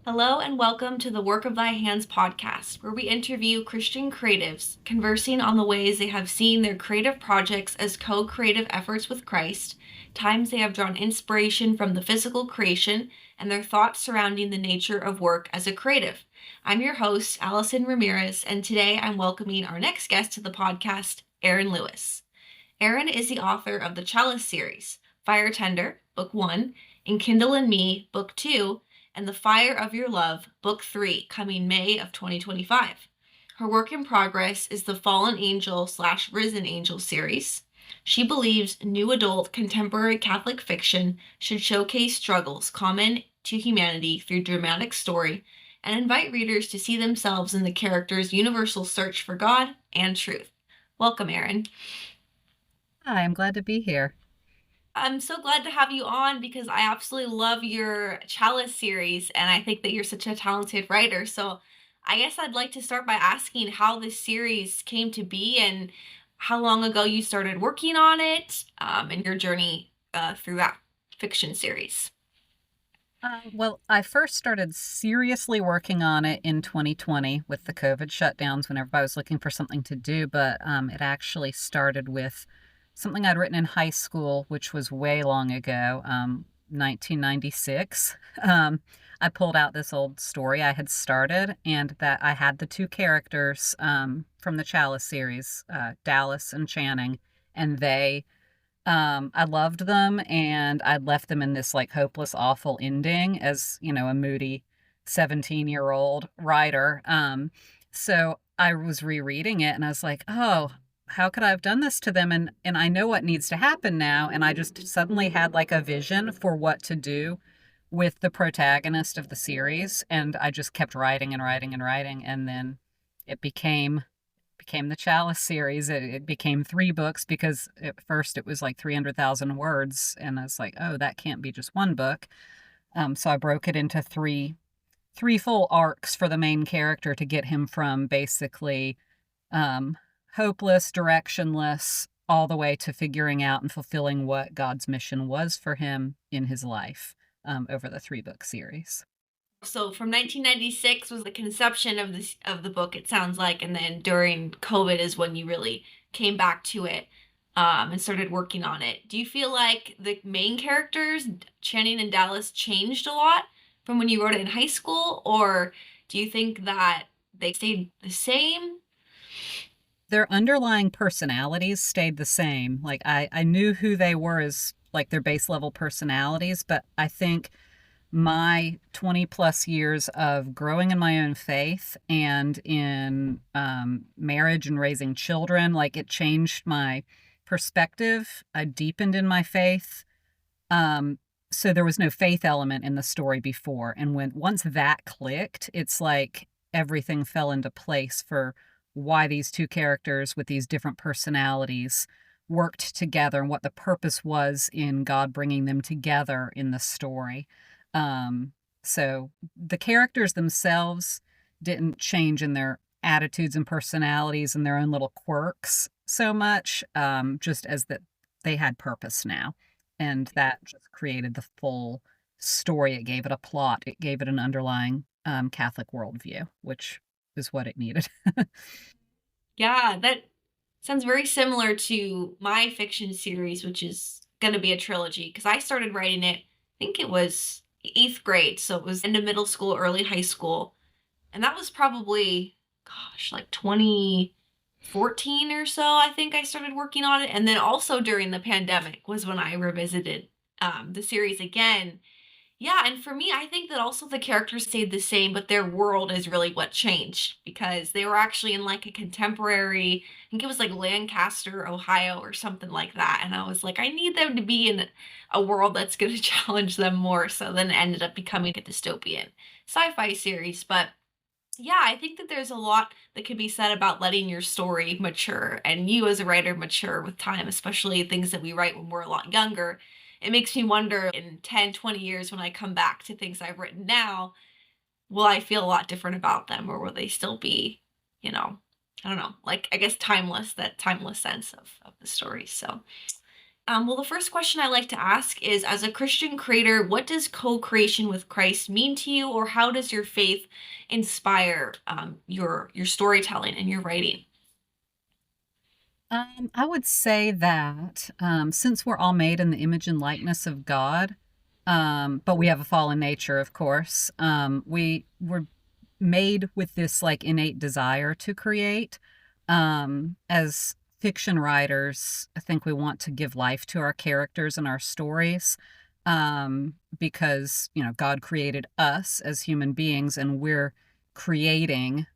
Hello and welcome to the Work of Thy Hands podcast, where we interview Christian creatives conversing on the ways they have seen their creative projects as co-creative efforts with Christ, times they have drawn inspiration from the physical creation, and their thoughts surrounding the nature of work as a creative. I'm your host, Allison Ramirez, and today I'm welcoming our next guest to the podcast, Erin Lewis. Erin is the author of the Chalice series, Fire Tender, Book 1, and Kindle and Me, Book 2, and The Fire of Your Love, Book 3, coming May of 2025. Her work in progress is the Fallen Angel / Risen Angel series. She believes new adult contemporary Catholic fiction should showcase struggles common to humanity through dramatic story and invite readers to see themselves in the characters' universal search for God and truth. Welcome, Erin. Hi, I'm glad to be here. I'm so glad to have you on because I absolutely love your Chalice series and I think that you're such a talented writer. So I guess I'd like to start by asking how this series came to be and how long ago you started working on it, and your journey through that fiction series. Well, I first started seriously working on it in 2020 with the COVID shutdowns when everybody was looking for something to do, but it actually started with something I'd written in high school, which was way long ago, 1996. I pulled out this old story I had started, and that I had the two characters from the Chalice series, Dallas and Channing, and I loved them, and I'd left them in this like hopeless, awful ending as, a moody 17-year-old writer. So I was rereading it and I was like, oh, how could I have done this to them? And I know what needs to happen now. And I just suddenly had like a vision for what to do with the protagonist of the series. And I just kept writing and writing and writing. And then it became the Chalice series. It became three books because at first it was like 300,000 words, and I was like, oh, that can't be just one book. So I broke it into three full arcs for the main character to get him from basically um, hopeless, directionless, all the way to figuring out and fulfilling what God's mission was for him in his life over the three-book series. So from 1996 was the conception of the book, it sounds like, and then during COVID is when you really came back to it, and started working on it. Do you feel like the main characters, Channing and Dallas, changed a lot from when you wrote it in high school, or do you think that they stayed the same? Their underlying personalities stayed the same. Like I knew who they were as like their base level personalities, but I think my 20 plus years of growing in my own faith and in marriage and raising children, like it changed my perspective. I deepened in my faith. So there was no faith element in the story before. And once that clicked, it's like everything fell into place for why these two characters with these different personalities worked together and what the purpose was in God bringing them together in the story. Um, so the characters themselves didn't change in their attitudes and personalities and their own little quirks so much, just as that they had purpose now. And that just created the full story. It gave it a plot, it gave it an underlying Catholic worldview, which is what it needed. Yeah, that sounds very similar to my fiction series, which is going to be a trilogy, because I started writing it, I think it was eighth grade. So it was end of middle school, early high school. And that was probably, gosh, like 2014 or so, I think I started working on it. And then also during the pandemic was when I revisited the series again. Yeah, and for me, I think that also the characters stayed the same, but their world is really what changed because they were actually in like a contemporary, I think it was like Lancaster, Ohio, or something like that. And I was like, I need them to be in a world that's going to challenge them more. So then it ended up becoming a dystopian sci fi series. But yeah, I think that there's a lot that can be said about letting your story mature and you as a writer mature with time, especially things that we write when we're a lot younger. It makes me wonder in 10, 20 years when I come back to things I've written now, will I feel a lot different about them or will they still be, you know, I don't know, like I guess timeless, that timeless sense of the story. So Well, the first question I like to ask is, as a Christian creator, what does co-creation with Christ mean to you, or how does your faith inspire your storytelling and your writing? I would say that since we're all made in the image and likeness of God, but we have a fallen nature, of course, we were made with this like innate desire to create. As fiction writers, I think we want to give life to our characters and our stories, because, God created us as human beings and we're creating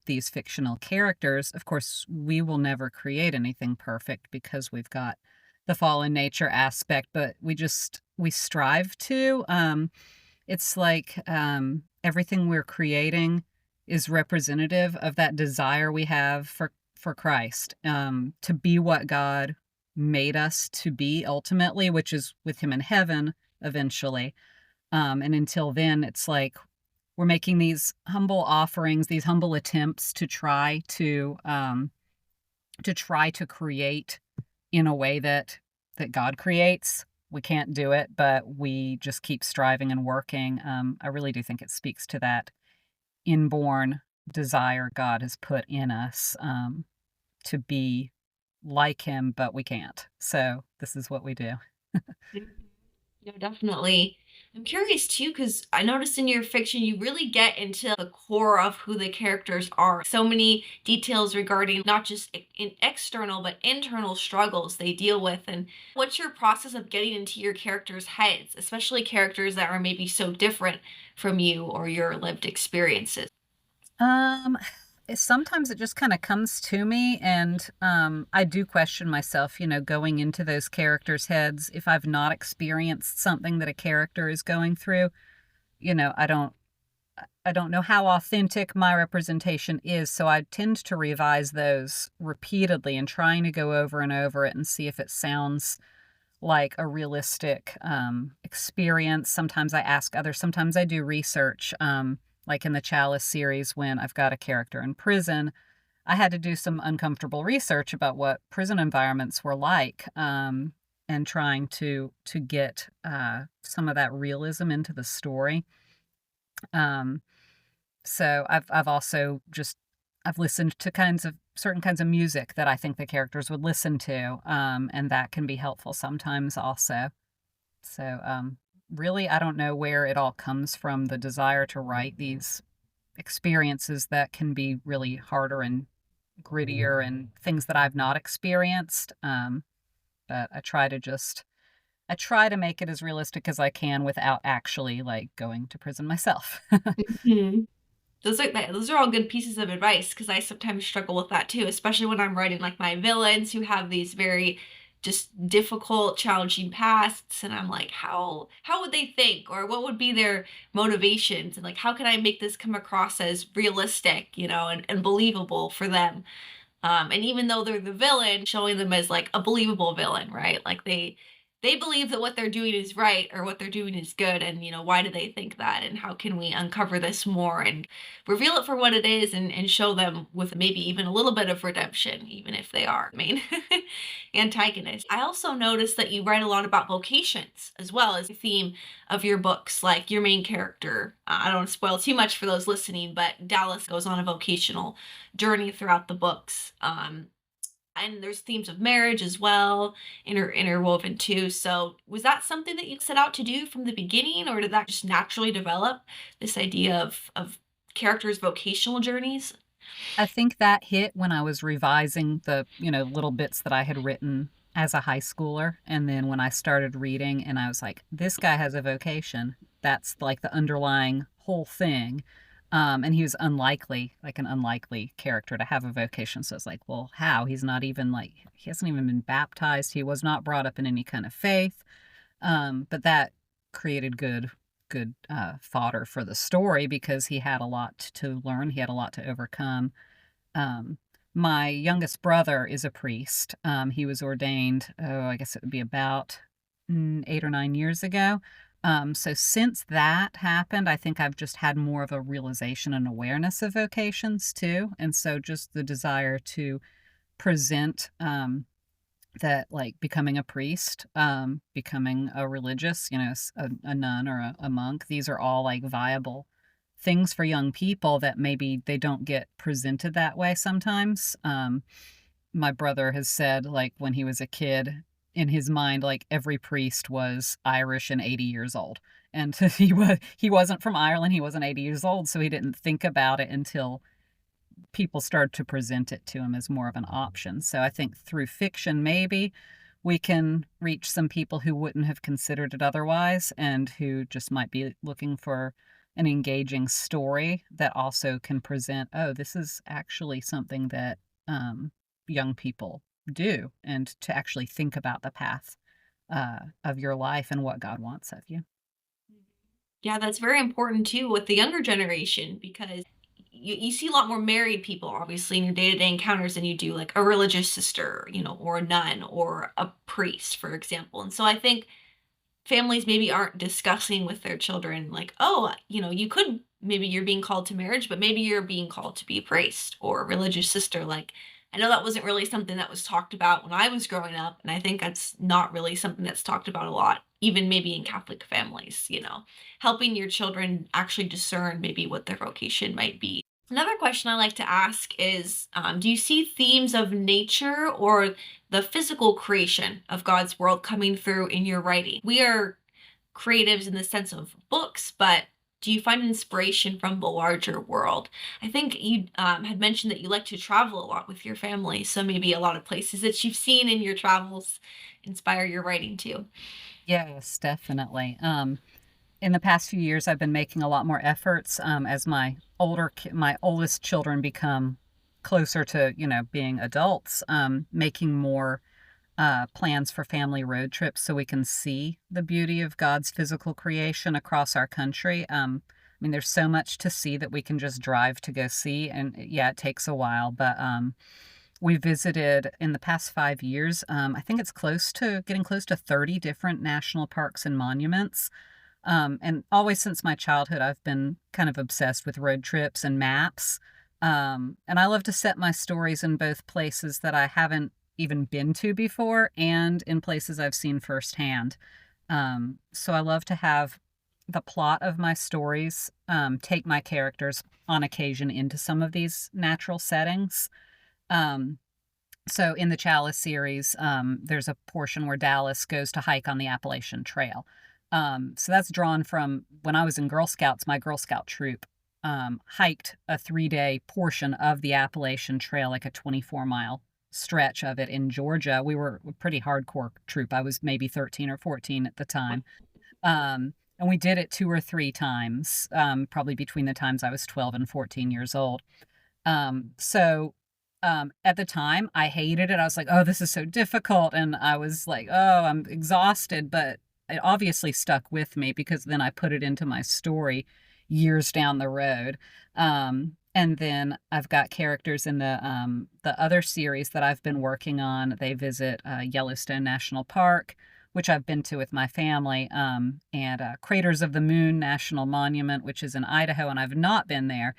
these fictional characters. Of course, we will never create anything perfect because we've got the fallen nature aspect, but we strive to. It's like everything we're creating is representative of that desire we have for Christ, to be what God made us to be ultimately, which is with Him in heaven eventually. And until then, it's like we're making these humble offerings, these humble attempts to try to create in a way that God creates. We can't do it, but we just keep striving and working. I really do think it speaks to that inborn desire God has put in us, to be like Him, but we can't. So this is what we do. Mhm. No, definitely. I'm curious too, because I noticed in your fiction, you really get into the core of who the characters are. So many details regarding not just in external, but internal struggles they deal with. And what's your process of getting into your characters' heads, especially characters that are maybe so different from you or your lived experiences? Um, Sometimes it just kind of comes to me, and I do question myself, going into those characters' heads if I've not experienced something that a character is going through. You know, I don't I don't know how authentic my representation is, so I tend to revise those repeatedly and trying to go over and over it and see if it sounds like a realistic experience. Sometimes I ask others, sometimes I do research. Like in the Chalice series, when I've got a character in prison, I had to do some uncomfortable research about what prison environments were like, and trying to get some of that realism into the story. Um, so I've also just I've listened to kinds of certain kinds of music that I think the characters would listen to, and that can be helpful sometimes also. So, really, I don't know where it all comes from, the desire to write these experiences that can be really harder and grittier and things that I've not experienced. But I try to make it as realistic as I can without actually like going to prison myself. Mhm. Those are all good pieces of advice because I sometimes struggle with that too, especially when I'm writing like my villains who have these very just difficult, challenging pasts, and I'm like, how would they think, or what would be their motivations, and like how can I make this come across as realistic, and believable for them. And even though they're the villain, showing them as like a believable villain, right? Like they believe that what they're doing is right or what they're doing is good, and why do they think that, and how can we uncover this more and reveal it for what it is, and show them with maybe even a little bit of redemption, even if they are main antagonists. I also noticed that you write a lot about vocations as well as the theme of your books, like your main character. I don't want to spoil too much for those listening, but Dallas goes on a vocational journey throughout the books. And there's themes of marriage as well, interwoven too. So, was that something that you set out to do from the beginning, or did that just naturally develop this idea of characters' vocational journeys? I think that hit when I was revising the, little bits that I had written as a high schooler. And then when I started reading and I was like, this guy has a vocation. That's like the underlying whole thing. And he was unlikely, like an unlikely character to have a vocation. So it's like, well, how? He's not even like, he hasn't even been baptized. He was not brought up in any kind of faith. But that created good fodder for the story because he had a lot to learn. He had a lot to overcome. um, my youngest brother is a priest. He was ordained, oh, I guess it would be about 8 or 9 years ago. So since that happened, I think I've just had more of a realization and awareness of vocations too. And so just the desire to present that, like, becoming a priest, becoming a religious, a nun or a monk, these are all, like, viable things for young people that maybe they don't get presented that way sometimes. My brother has said, like, when he was a kid, in his mind, like, every priest was Irish and 80 years old, and he wasn't from Ireland, he wasn't 80 years old, so he didn't think about it until people started to present it to him as more of an option. So I think through fiction, maybe we can reach some people who wouldn't have considered it otherwise and who just might be looking for an engaging story that also can present, oh, this is actually something that young people do, and to actually think about the path of your life and what God wants of you. Yeah, that's very important too with the younger generation because you see a lot more married people obviously in your day-to-day encounters than you do like a religious sister, or a nun or a priest, for example. And so I think families maybe aren't discussing with their children like, oh, you could, maybe you're being called to marriage, but maybe you're being called to be a priest or a religious sister. Like, I know that wasn't really something that was talked about when I was growing up, and I think that's not really something that's talked about a lot, even maybe in Catholic families. Helping your children actually discern maybe what their vocation might be. Another question I like to ask is, do you see themes of nature or the physical creation of God's world coming through in your writing? We are creatives in the sense of books, but do you find inspiration from the larger world? I think you had mentioned that you like to travel a lot with your family, so maybe a lot of places that you've seen in your travels inspire your writing too. Yes, definitely. In the past few years, I've been making a lot more efforts, as my oldest children become closer to, being adults, making more, plans for family road trips so we can see the beauty of God's physical creation across our country. I mean, there's so much to see that we can just drive to go see, and, yeah, it takes a while, but, we visited in the past 5 years, I think it's getting close to 30 different national parks and monuments. And always since my childhood, I've been kind of obsessed with road trips and maps. And I love to set my stories in both places that I haven't even been to before and in places I've seen firsthand. So I love to have the plot of my stories take my characters on occasion into some of these natural settings. Um, so in the Chalice series, there's a portion where Dallas goes to hike on the Appalachian Trail. So that's drawn from when I was in Girl Scouts, my Girl Scout troop hiked a 3-day portion of the Appalachian Trail, like a 24-mile stretch of it in Georgia. We were a pretty hardcore troop. I was maybe 13 or 14 at the time. And we did it 2 or 3 times, probably between the times I was 12 and 14 years old. At the time, I hated it. I was like, "Oh, this is so difficult," and I was like, "Oh, I'm exhausted," but it obviously stuck with me because then I put it into my story years down the road. And then I've got characters in the other series that I've been working on. They visit, Yellowstone National Park, which I've been to with my family, and, Craters of the Moon National Monument, which is in Idaho, and I've not been there.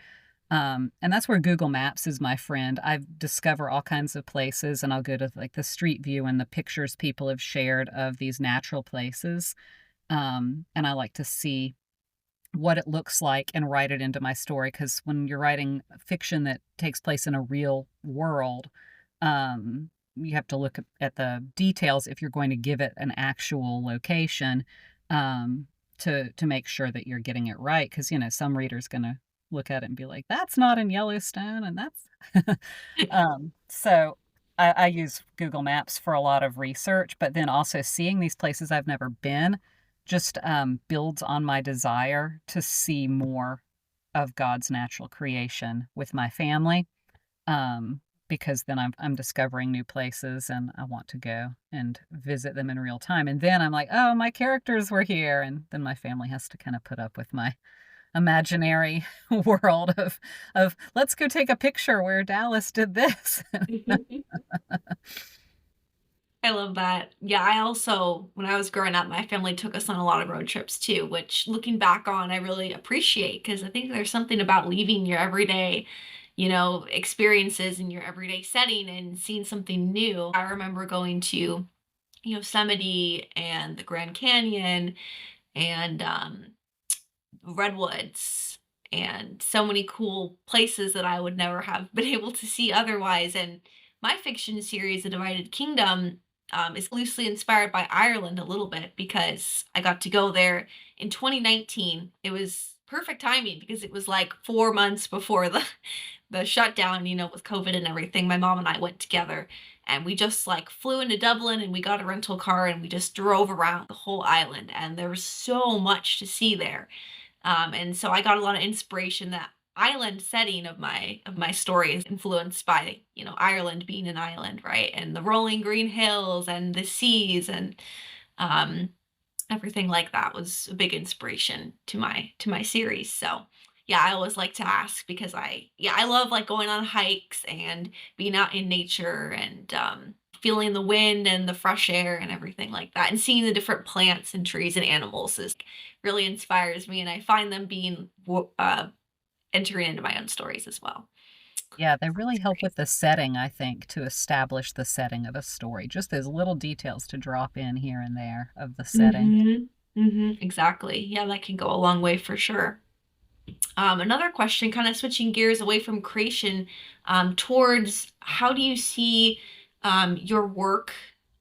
And that's where Google Maps is my friend. I discover all kinds of places and I'll go to like the street view and the pictures people have shared of these natural places. And I like to see what it looks like and write it into my story because when you're writing fiction that takes place in a real world, you have to look at the details if you're going to give it an actual location, to make sure that you're getting it right. Because some reader's gonna look at it and be like, "That's not in Yellowstone," and that's so I use Google Maps for a lot of research, but then also seeing these places I've never been just, builds on my desire to see more of God's natural creation with my family, because then I'm discovering new places and I want to go and visit them in real time, and then I'm like, "Oh, my characters were here," and then my family has to kinda put up with my imaginary world of, "Let's go take a picture where Dallas did this." I love that. Yeah, I also, when I was growing up, my family took us on a lot of road trips too, which looking back on, I really appreciate because I think there's something about leaving your everyday, experiences in your everyday setting and seeing something new. I remember going to Yosemite and the Grand Canyon and redwoods and so many cool places that I would never have been able to see otherwise. And my fiction series, The Divided Kingdom, is loosely inspired by Ireland a little bit because I got to go there in 2019. It was perfect timing because it was like 4 months before the shutdown, with COVID and everything. My mom and I went together and we just like flew into Dublin and we got a rental car and we just drove around the whole island. And there was so much to see there. And so I got a lot of inspiration. That island setting of my story is influenced by Ireland being an island, right? And the rolling green hills and the seas and um, everything like that was a big inspiration to my series. So yeah, I always like to ask because I love like going on hikes and being out in nature and feeling the wind and the fresh air and everything like that, and seeing the different plants and trees and animals is really inspires me, and I find them being entering into my own stories as well. Yeah, they really It's help great. with the setting, I think, to establish the setting of a story. Just those little details to drop in here and there of the setting. Mhm. Mhm. Exactly. Yeah, that can go a long way for sure. Another question, kind of switching gears away from creation, towards how do you see your work,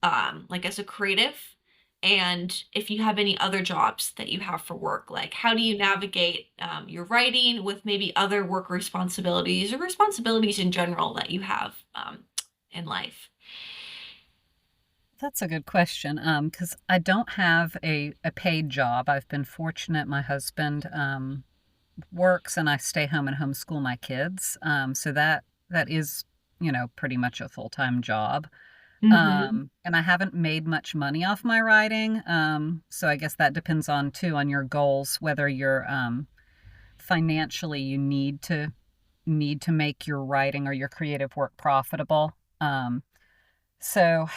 like as a creative, and if you have any other jobs that you have for work, like how do you navigate your writing with maybe other work responsibilities or responsibilities in general that you have in life? That's a good question, because I don't have a paid job. I've been fortunate. My husband, works and I stay home and homeschool my kids, so that is, pretty much a full-time job. Hmm. And I haven't made much money off my writing, so I guess that depends on too, on your goals, whether you're, financially you need to make your writing or your creative work profitable. So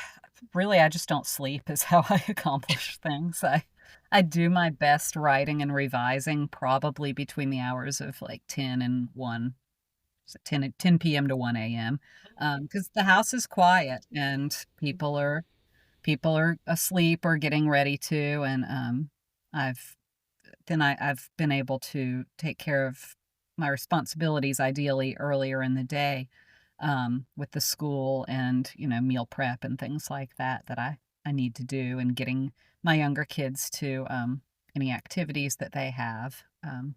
really I just don't sleep is how I accomplish things. I do my best writing and revising probably between the hours of like 10 and 1, so 10 p.m. to 1 a.m. Because the house is quiet and people are asleep or getting ready to, and I've I've been able to take care of my responsibilities ideally earlier in the day, with the school and, meal prep and things like that that I need to do, and getting my younger kids to, any activities that they have, and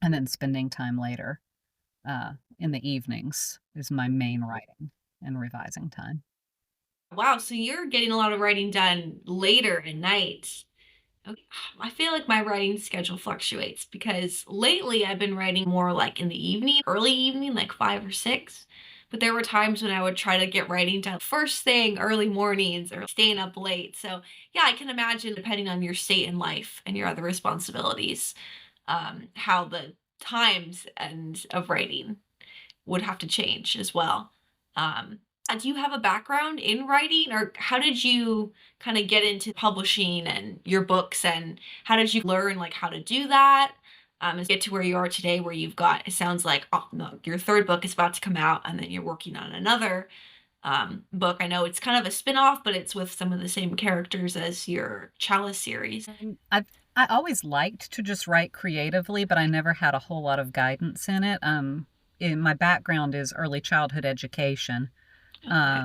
then spending time later, in the evenings is my main writing and revising time. Wow, so you're getting a lot of writing done later at night. Okay. I feel like my writing schedule fluctuates because lately I've been writing more like in the evening, early evening, like 5 or 6. But there were times when I would try to get writing done first thing, early mornings, or staying up late. So, yeah, I can imagine depending on your state in life and your other responsibilities, how the times and of writing would have to change as well. Do you have a background in writing, or how did you kind of get into publishing and your books, and how did you learn like how to do that? And get to where you are today, where you've got, it sounds like, oh, no, your third book is about to come out, and then you're working on another book. I know it's kind of a spin-off, but it's with some of the same characters as your Chalice series. I always liked to just write creatively, but I never had a whole lot of guidance in it. My background is early childhood education, Okay.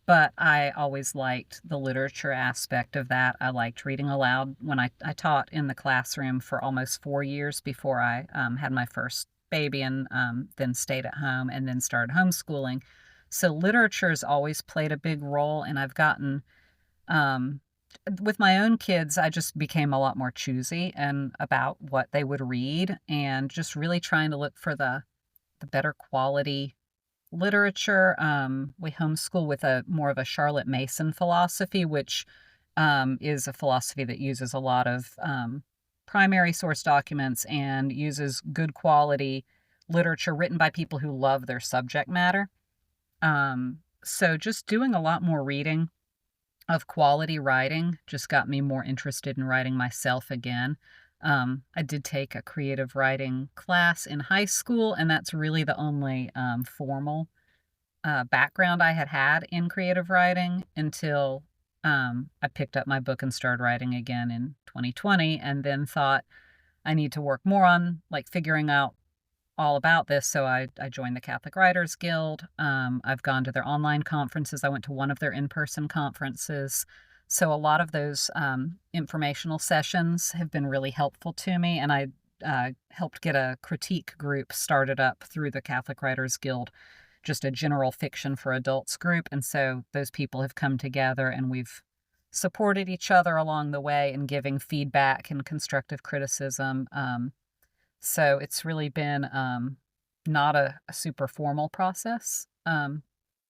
but I always liked the literature aspect of that. I liked reading aloud when I taught in the classroom for almost 4 years before I had my first baby, and then stayed at home and then started homeschooling. So literature has always played a big role, and I've gotten um, with my own kids, I just became a lot more choosy and about what they would read, and just really trying to look for the better quality literature. We homeschool with a more of a Charlotte Mason philosophy, which is a philosophy that uses a lot of primary source documents and uses good quality literature written by people who love their subject matter. So just doing a lot more reading of quality writing just got me more interested in writing myself again. I did take a creative writing class in high school, and that's really the only formal background I had had in creative writing until I picked up my book and started writing again in 2020, and then thought I need to work more on like figuring out all about this. So I joined the Catholic Writers Guild. I've gone to their online conferences. I went to one of their in-person conferences. So a lot of those informational sessions have been really helpful to me. And I helped get a critique group started up through the Catholic Writers Guild, just a general fiction for adults group. And so those people have come together and we've supported each other along the way in giving feedback and constructive criticism. So it's really been not a super formal process. And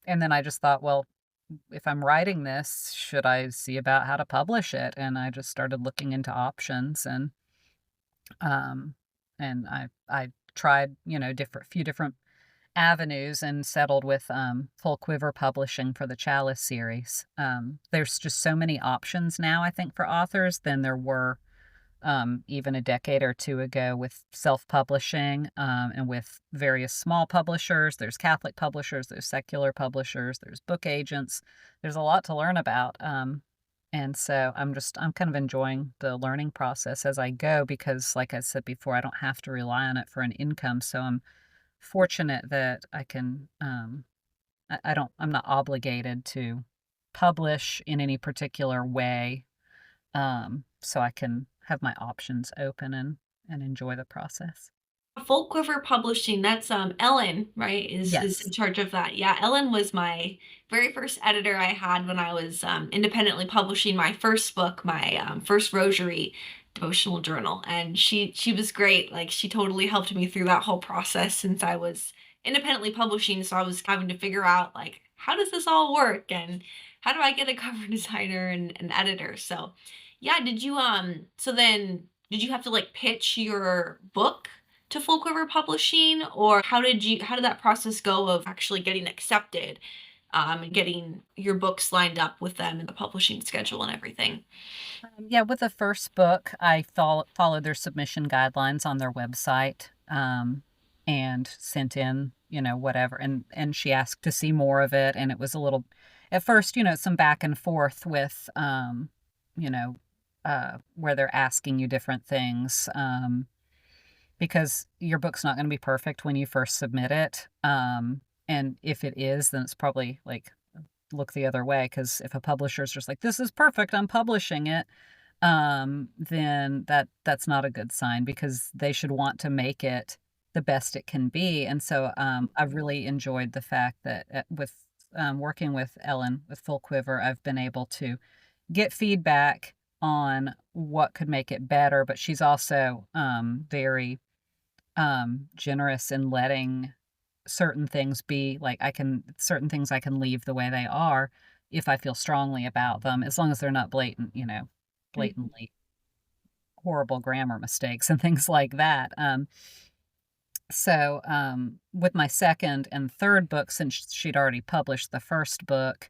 then I just thought, well, if I'm writing this, should I see about how to publish it? And I just started looking into options, um, and I tried, different few different avenues and settled with Full Quiver Publishing for the Chalice series. There's just so many options now, I think, for authors than there were even a decade or two ago with self-publishing, and with various small publishers. There's Catholic publishers, there's secular publishers, there's book agents. There's a lot to learn about. And so I'm kind of enjoying the learning process as I go because, like I said before, I don't have to rely on it for an income. So I'm fortunate that I can, I'm not obligated to publish in any particular way, so I can have my options open and enjoy the process. Full Quiver Publishing, that's, Ellen, right, is in Yes. charge of that. Yeah, Ellen was my very first editor I had when I was, independently publishing my first book, my, first Rosary devotional journal, and she was great, like, she totally helped me through that whole process since I was independently publishing, so I was having to figure out, like, how does this all work, and how do I get a cover designer and an editor? So, yeah, so then did you have to, like, pitch your book to Full Quiver Publishing, or how did that process go of actually getting accepted, and getting your books lined up with them and the publishing schedule and everything? Yeah, with the first book, I followed their submission guidelines on their website, and sent in, whatever. And she asked to see more of it, and it was a little, at first, some back and forth with, you know, where they're asking you different things. Because your book's not gonna be perfect when you first submit it, and if it is, then it's probably, like, look the other way. Because if a publisher's just like, "This is perfect, I'm publishing it," then that's not a good sign because they should want to make it the best it can be. And so, I've really enjoyed the fact that, working with Ellen with Full Quiver, I've been able to get feedback on what could make it better, but she's also, very generous in letting certain things be like certain things I can leave the way they are if I feel strongly about them, as long as they're not Mhm. blatantly horrible grammar mistakes and things like that. With my second and third book, since she'd already published the first book,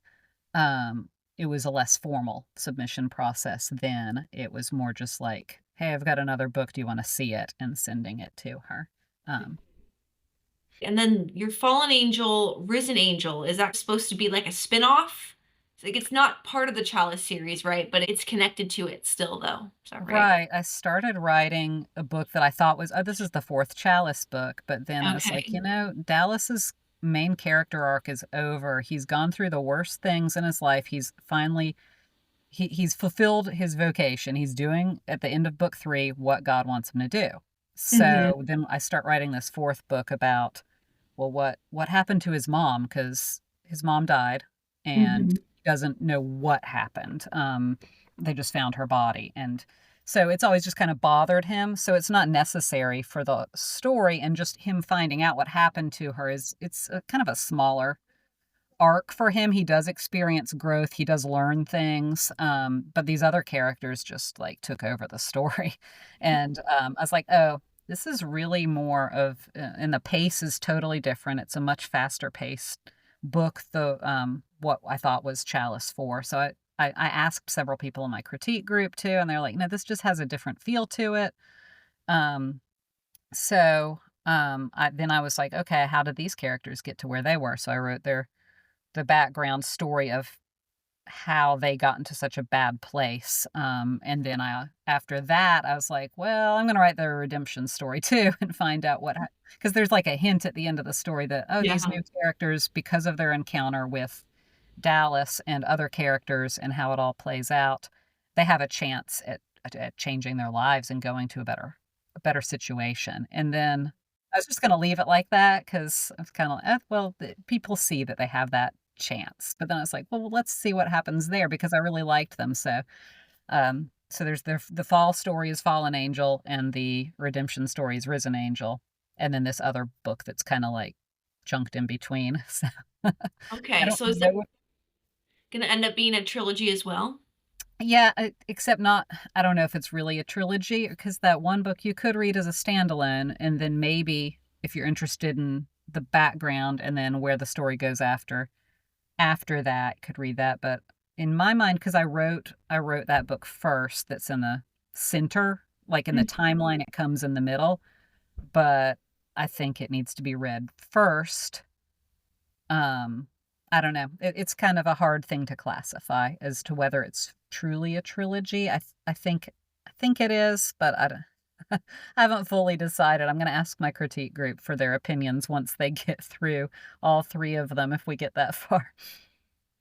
it was a less formal submission process then. It was more just like, "Hey, I've got another book. Do you wanna see it?" and sending it to her. Um, And then your Fallen Angel, Risen Angel, is that supposed to be like a spin-off? Like, it's not part of the Chalice series, right? But it's connected to it still, though. Is that right? right, I started writing a book that I thought was, "Oh, this is the 4th Chalice book," but then I was like, Okay. Dallas's main character arc is over. He's gone through the worst things in his life. He's finally he's fulfilled his vocation. He's doing at the end of book 3 what God wants him to do. Mhm. So then I start writing this 4th book about, well, what happened to his mom? Because his mom died, and Mhm. he doesn't know what happened. They just found her body, and so it's always just kind of bothered him. So it's not necessary for the story, and just him finding out what happened to her is it's a kind of a smaller arc for him. He does experience growth, he does learn things, but these other characters just, like, took over the story, and, I was like, "Oh, this is really more of" and the pace is totally different. It's a much faster paced book, what I thought was Chalice 4, so I asked several people in my critique group too, and they're like, "No, this just has a different feel to it." Um, I was like, "Okay, how did these characters get to where they were?" So I wrote the background story of how they got into such a bad place, and then after that, I was like, "Well, I'm gonna write their redemption story too and find out because there's, like, a hint at the end of the story that, oh, these Yeah. new characters, because of their encounter with Dallas and other characters and how it all plays out, they have a chance at changing their lives and going to a better situation, and then I was just gonna leave it like that because I was kinda like, well, the people see that they have that chance, but then I was like, "Well, let's see what happens there," because I really liked them, so there's the fall story is Fallen Angel, and the redemption story is Risen Angel, and then this other book that's kinda, like, chunked in between, so I Okay, don't so is it know. gonna end up being a trilogy as well? Yeah, except not I don't know if it's really a trilogy because that one book you could read as a standalone, and then maybe if you're interested in the background and then where the story goes after that, could read that, but in my mind, because I wrote that book first that's in the center, like, in the timeline, it comes in the middle, but I think it needs to be read first. Um, I don't know. It's kind of a hard thing to classify as to whether it's truly a trilogy. I think it is, but I don't I haven't fully decided. I'm gonna ask my critique group for their opinions once they get through all 3 of them if we get that far.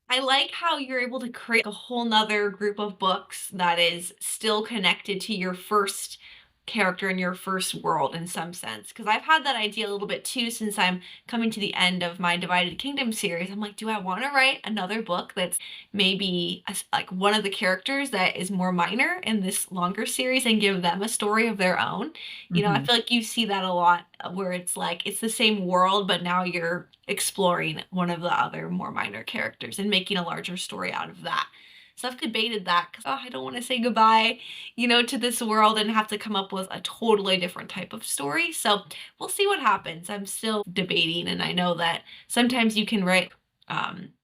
I like how you're able to create a whole nother group of books that is still connected to your first character in your first world in some sense. Because I've had that idea a little bit too since I'm coming to the end of my Divided Kingdom series. I'm like, do I want to write another book that's maybe like one of the characters that is more minor in this longer series and give them a story of their own? I Mhm. feel like you see that a lot where it's like it's the same world, but now you're exploring one of the other more minor characters and making a larger story out of that. So I've debated that because I don't want to say goodbye, to this world and have to come up with a totally different type of story. So we'll see what happens. I'm still debating, and I know that sometimes you can write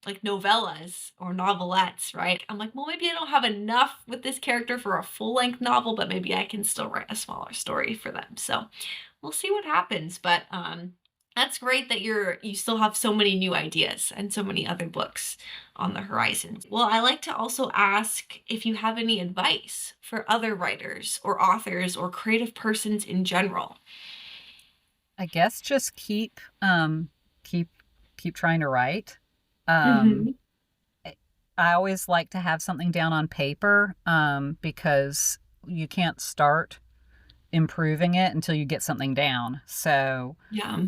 like novellas or novelettes, right? I'm like, well, maybe I don't have enough with this character for a full length novel, but maybe I can still write a smaller story for them. So we'll see what happens. But that's great that you still have so many new ideas and so many other books on the horizon. Well, I like to also ask if you have any advice for other writers or authors or creative persons in general. I guess just keep keep trying to write. Um, Mhm. I I always like to have something down on paper, because you can't start improving it until you get something down. So, Yeah.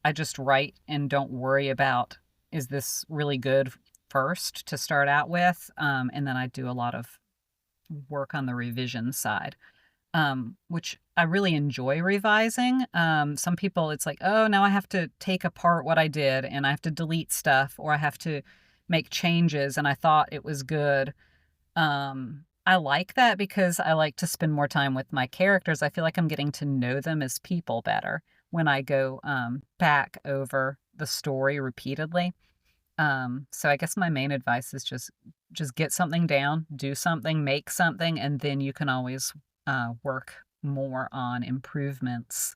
I just write and don't worry about, "Is this really good?" first to start out with, and then I do a lot of work on the revision side. Which I really enjoy revising. Some people, it's like, oh, now I have to take apart what I did and I have to delete stuff or I have to make changes and I thought it was good. I like that because I like to spend more time with my characters. I feel like I'm getting to know them as people better when I go back over the story repeatedly. So I guess my main advice is just get something down, do something, make something, and then you can always work more on improvements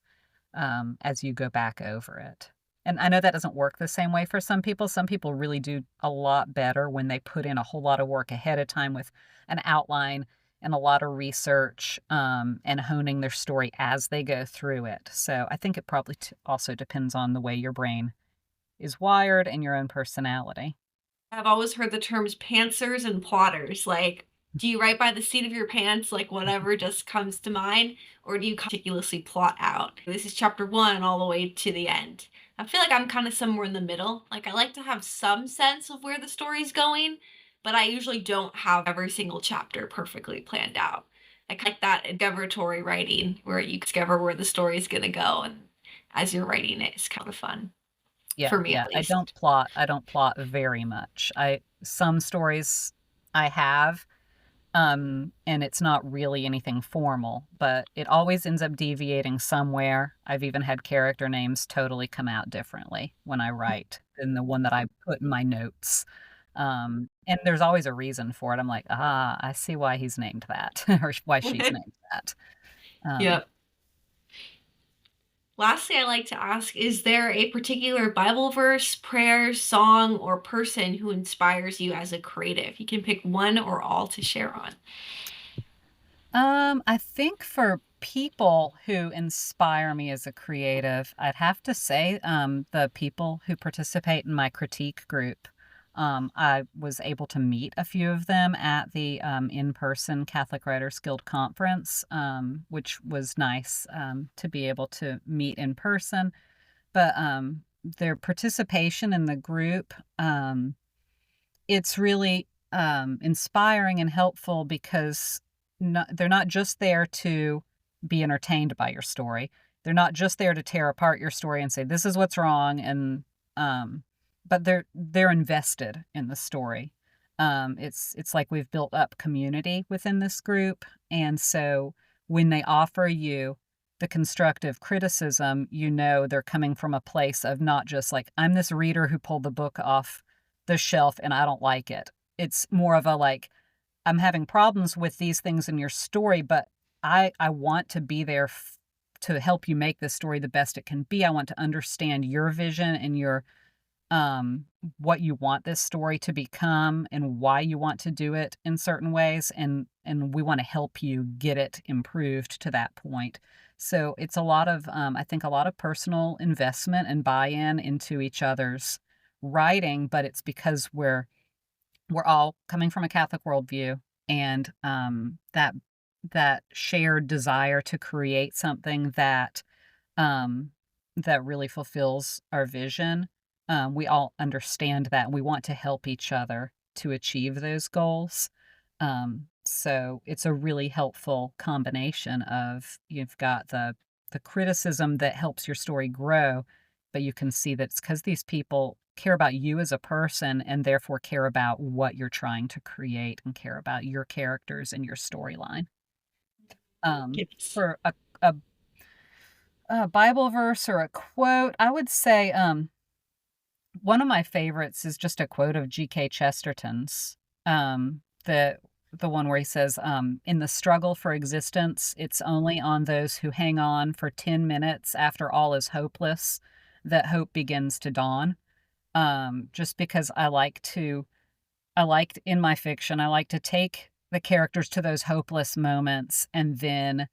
as you go back over it. And I know that doesn't work the same way for some people. Some people really do a lot better when they put in a whole lot of work ahead of time with an outline and a lot of research and honing their story as they go through it. So I think it probably also depends on the way your brain is wired and your own personality. I've always heard the terms pantsers and plotters. Like, do you write by the seat of your pants, like whatever just comes to mind, or do you meticulously plot out? This is chapter one all the way to the end. I feel like I'm kind of somewhere in the middle. Like, I like to have some sense of where the story's going, but I usually don't have every single chapter perfectly planned out. I like that discoveratory writing where you discover where the story's going to go, and as you're writing it, it's kind of fun, Yeah, for me yeah, at least. I don't plot very much. I some stories I have, and it's not really anything formal, but it always ends up deviating somewhere. I've even had character names totally come out differently when I write than the one that I put in my notes. And there's always a reason for it. I'm like, "Ah, I see why he's named that," or why she's named that. Um, Yep. Lastly, I like to ask, is there a particular Bible verse, prayer, song, or person who inspires you as a creative? You can pick one or all to share on. I think for people who inspire me as a creative, I'd have to say, the people who participate in my critique group. I was able to meet a few of them at the in-person Catholic Writers Guild conference, which was nice to be able to meet in person. But their participation in the group, it's really, inspiring and helpful because they're not just there to be entertained by your story. They're not just there to tear apart your story and say, "This is what's wrong," and, but they're invested in the story. It's like we've built up community within this group, and so when they offer you the constructive criticism, you know they're coming from a place of not just like, "I'm this reader who pulled the book off the shelf and I don't like it." It's more of a like, "I'm having problems with these things in your story, but I want to be there to help you make this story the best it can be. I want to understand your vision and your um, what you want this story to become and why you want to do it in certain ways, and we wanna help you get it improved to that point." So, it's a lot of, I think a lot of personal investment and buy-in into each other's writing, but it's because we're all coming from a Catholic worldview, and, that shared desire to create something um, that really fulfills our vision. We all understand that, and we want to help each other to achieve those goals. So it's a really helpful combination of you've got the criticism that helps your story grow, but you can see that it's because these people care about you as a person and therefore care about what you're trying to create and care about your characters and your storyline. Yes. For a Bible verse or a quote, I would say, one of my favorites is just a quote of G.K. Chesterton's, the one where he says, "In the struggle for existence, it's only on those who hang on for 10 minutes after all is hopeless that hope begins to dawn." Just because I liked in my fiction, I like to take the characters to those hopeless moments and then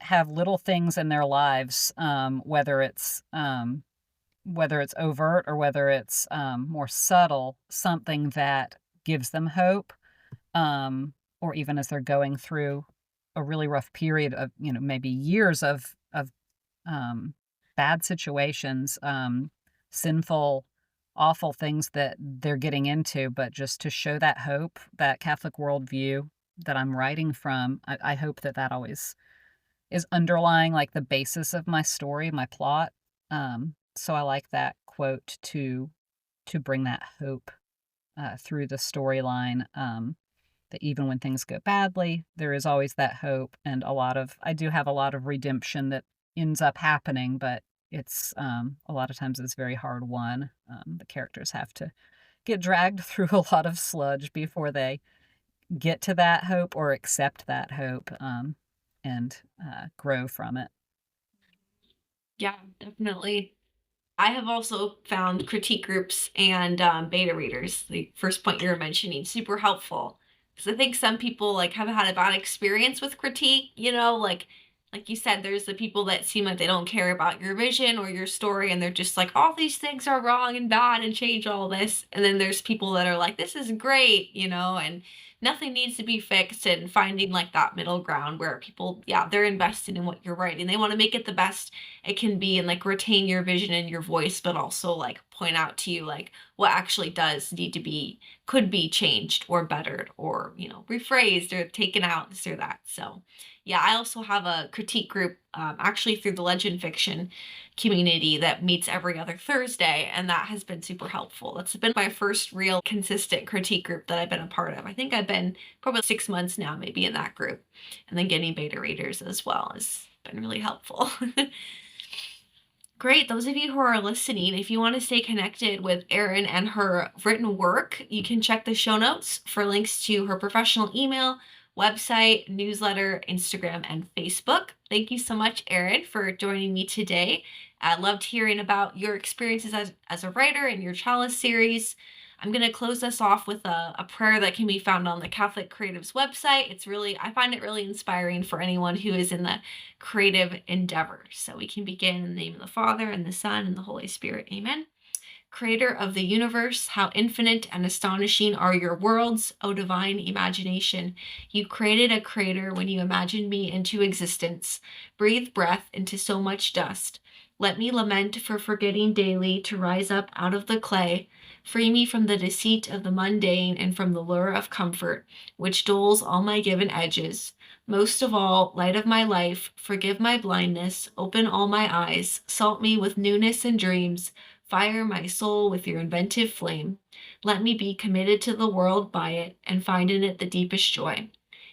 have little things in their lives, whether it's overt or whether it's, more subtle, something that gives them hope, or even as they're going through a really rough period of, maybe years of, um, bad situations, sinful, awful things that they're getting into, but just to show that hope, that Catholic worldview that I'm writing from, I hope that that always is underlying, like, the basis of my story, my plot. So I like that quote to bring that hope, through the storyline, that even when things go badly, there is always that hope, and I do have a lot of redemption that ends up happening, but it's, a lot of times it's very hard won. The characters have to get dragged through a lot of sludge before they get to that hope or accept that hope, and, grow from it. Yeah, definitely. I have also found critique groups and beta readers, the first point you were mentioning, super helpful. Because I think some people like have had a bad experience with critique, like you said, there's the people that seem like they don't care about your vision or your story, and they're just like, all these things are wrong and bad and change all this. And then there's people that are like, this is great, and nothing needs to be fixed, and finding like that middle ground where people, yeah, they're invested in what you're writing. They want to make it the best it can be and like retain your vision and your voice, but also like point out to you like what actually does need to be, could be changed or bettered or rephrased or taken out, this or that. So yeah, I also have a critique group, actually through the legend fiction community, that meets every other Thursday, and that has been super helpful. That's been my first real consistent critique group that I've been a part of. I think I've been probably 6 months now, maybe, in that group, and then getting beta readers as well has been really helpful. Great. Those of you who are listening, if you want to stay connected with Erin and her written work, you can check the show notes for links to her professional email, website, newsletter, Instagram, and Facebook. Thank you so much, Erin, for joining me today. I loved hearing about your experiences as a writer and your Chalice series. I'm going to close us off with a prayer that can be found on the Catholic Creatives website. I find it really inspiring for anyone who is in the creative endeavor. So we can begin in the name of the Father, and the Son, and the Holy Spirit. Amen. Creator of the universe, how infinite and astonishing are your worlds, O divine imagination. You created a creator when you imagined me into existence. Breathe breath into so much dust. Let me lament for forgetting daily to rise up out of the clay. Free me from the deceit of the mundane and from the lure of comfort, which dulls all my given edges. Most of all, light of my life, forgive my blindness, open all my eyes, salt me with newness and dreams, fire my soul with your inventive flame. Let me be committed to the world by it and find in it the deepest joy.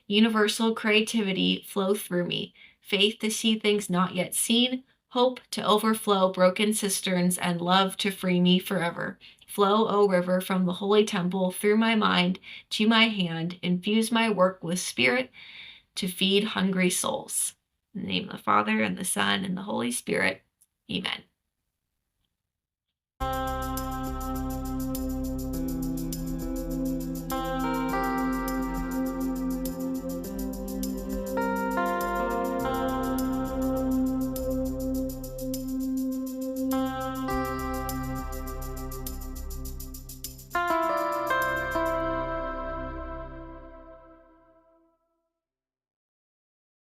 Universal creativity flow through me, faith to see things not yet seen, hope to overflow broken cisterns, and love to free me forever. Flow, O river, from the holy temple through my mind to my hand, infuse my work with spirit to feed hungry souls. In the name of the Father, and the Son, and the Holy Spirit. Amen.